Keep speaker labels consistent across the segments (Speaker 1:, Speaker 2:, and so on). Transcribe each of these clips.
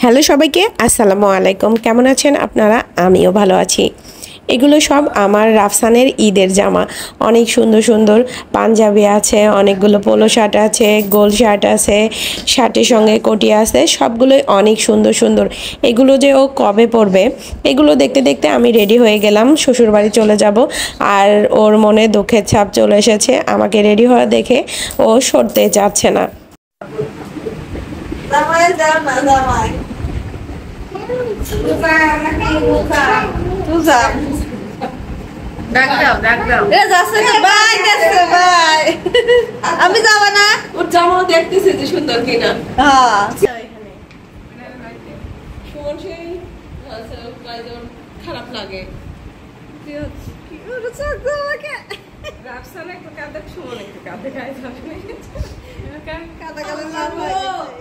Speaker 1: Hello সবাইকে, আসসালামু আলাইকুম। কেমন আছেন আপনারা? আমিও ভালো আছি। এগুলো সব আমার রাফসানের ঈদের জামা। অনেক সুন্দর সুন্দর পাঞ্জাবি আছে, অনেকগুলো পোলো শার্ট আছে, গোল শার্ট আছে, শার্টের সঙ্গে কোটি আছে, সবগুলোই অনেক সুন্দর সুন্দর। এগুলো যে ও কবে পরবে এগুলো দেখতে দেখতে আমি রেডি হয়ে গেলাম, শ্বশুরবাড়ি চলে যাব। আর ওর মনে দুঃখের ছাপ চলে এসেছে, আমাকে রেডি হওয়া দেখে ও সরতে চাচ্ছে না।
Speaker 2: আমি যাবো না,
Speaker 1: ওর জামা দেখতেছে যে সুন্দর কিনা। খারাপ লাগে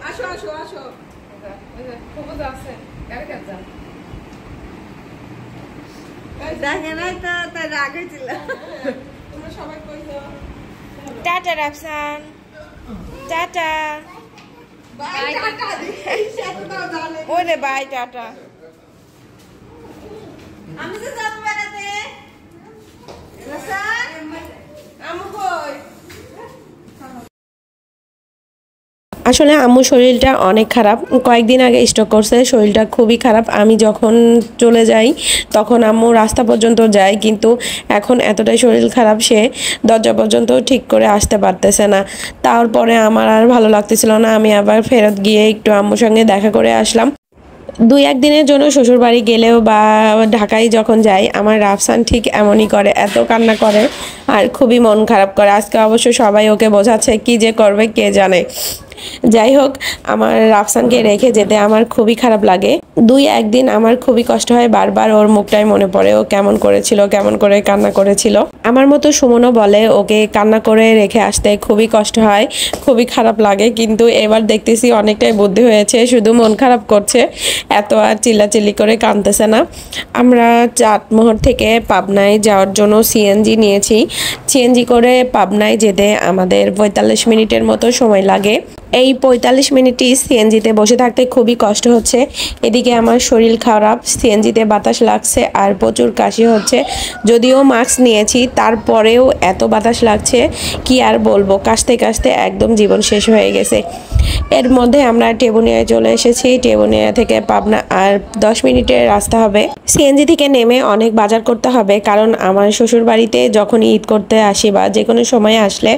Speaker 1: আসো আসো আসো
Speaker 2: দেখে নাই তো তাই রাগ হয়েছিল।
Speaker 1: তোমরা সবাই কইছো
Speaker 2: টাটা রাফসান, টাটা। ওরে বাই টাটা। আমি তো যাবো বেড়াতে। রাফসান আমু কই?
Speaker 1: আসলে আম্মুর শরীরটা অনেক খারাপ, কয়েকদিন আগে স্ট্রোক করছে, শরীরটা খুবই খারাপ। আমি যখন চলে যাই তখন আম্মু রাস্তা পর্যন্ত যায়, কিন্তু এখন এতটাই শরীর খারাপ সে দরজা পর্যন্ত ঠিক করে আসতে পারতেছে না। তারপরে আমার আর ভালো লাগতেছিল না, আমি আবার ফেরত গিয়ে একটু আম্মুর সঙ্গে দেখা করে আসলাম। 2-1 দিনের জন্য শ্বশুরবাড়ি গেলেও বা ঢাকায় যখন যাই আমার রাফসান ঠিক এমনই করে, এত কান্না করে আর খুবই মন খারাপ করে। আজকে অবশ্য সবাই ওকে বোঝাচ্ছে, কি যে করবে কে জানে। যাই হোক, আমার রাফসানকে রেখে যেতে আমার খুবই খারাপ লাগে। 2-1 দিন আমার খুবই কষ্ট হয়, বারবার ওর মুখটাই মনে পড়ে, ও কেমন করেছিল, কেমন করে কান্না করেছিল। আমার মতো সুমনও বলে ওকে কান্না করে রেখে আসতে খুবই কষ্ট হয়, খুবই খারাপ লাগে। কিন্তু এবার দেখতেছি অনেকটাই বুদ্ধি হয়েছে, শুধু মন খারাপ করছে, এত আর চিল্লাচিল্লি করে কাঁদতেছে না। আমরা চাটমোহর থেকে পাবনায় যাওয়ার জন্য সিএনজি নিয়েছি। সিএনজি করে পাবনায় যেতে আমাদের 45 মিনিটের মতো সময় লাগে। এই 45 মিনিটই সিএনজিতে বসে থাকতে খুবই কষ্ট হচ্ছে। এদিকে আমার শরীর খারাপ, সিএনজিতে বাতাস লাগছে আর প্রচুর কাশি হচ্ছে। যদিও মাস্ক নিয়েছি তারপরেও এত বাতাস লাগছে কি আর বলবো, কাশতে কাশতে একদম জীবন শেষ হয়ে গেছে। এর মধ্যে আমরা টেবুনিয়ায় চলে এসেছি। টেবুনিয়া থেকে পাবনা আর 10 মিনিটের রাস্তা হবে। সিএনজি থেকে নেমে অনেক বাজার করতে হবে, কারণ আমার শ্বশুর বাড়িতে যখন ঈদ করতে আসি বা যে কোনো সময় আসলে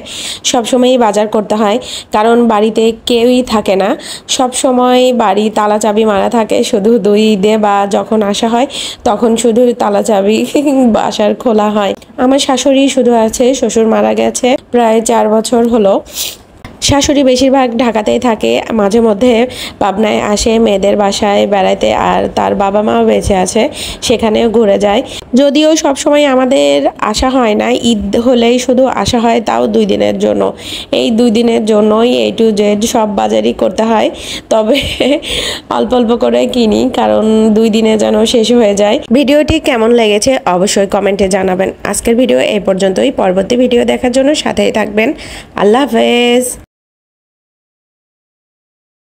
Speaker 1: সবসময়ই বাজার করতে হয়, কারণ বাড়িতে কেউই থাকে না, সব সময় বাড়ি তালা চাবি মারা থাকে। শুধু 2 ঈদে বা যখন আসা হয় তখন শুধু তালা চাবি বাসার খোলা হয়। আমার শাশুড়ি শুধু আছে, শ্বশুর মারা গেছে প্রায় 4 বছর হলো। শাশুড়ি বেশিরভাগ ঢাকাতেই থাকে, মাঝে মধ্যে পাবনায় আসে মেয়েদের বাসায় বেড়াতে, আর তার বাবা মাও বেঁচে আছে, সেখানেও ঘুরে যায়। যদিও সব সময় আমাদের আসা হয় না, ঈদ হলেই শুধু আসা হয়, তাও 2 দিনের জন্য। এই 2 দিনের জন্যই A to Z সব বাজারই করতে হয়, তবে অল্প অল্প করে কিনি, কারণ 2 দিনে যেন শেষ হয়ে যায়। ভিডিওটি কেমন লেগেছে অবশ্যই কমেন্টে জানাবেন। আজকের ভিডিও এই পর্যন্তই, পরবর্তী ভিডিও দেখার জন্য সাথেই থাকবেন। আল্লাহ হাফেজ।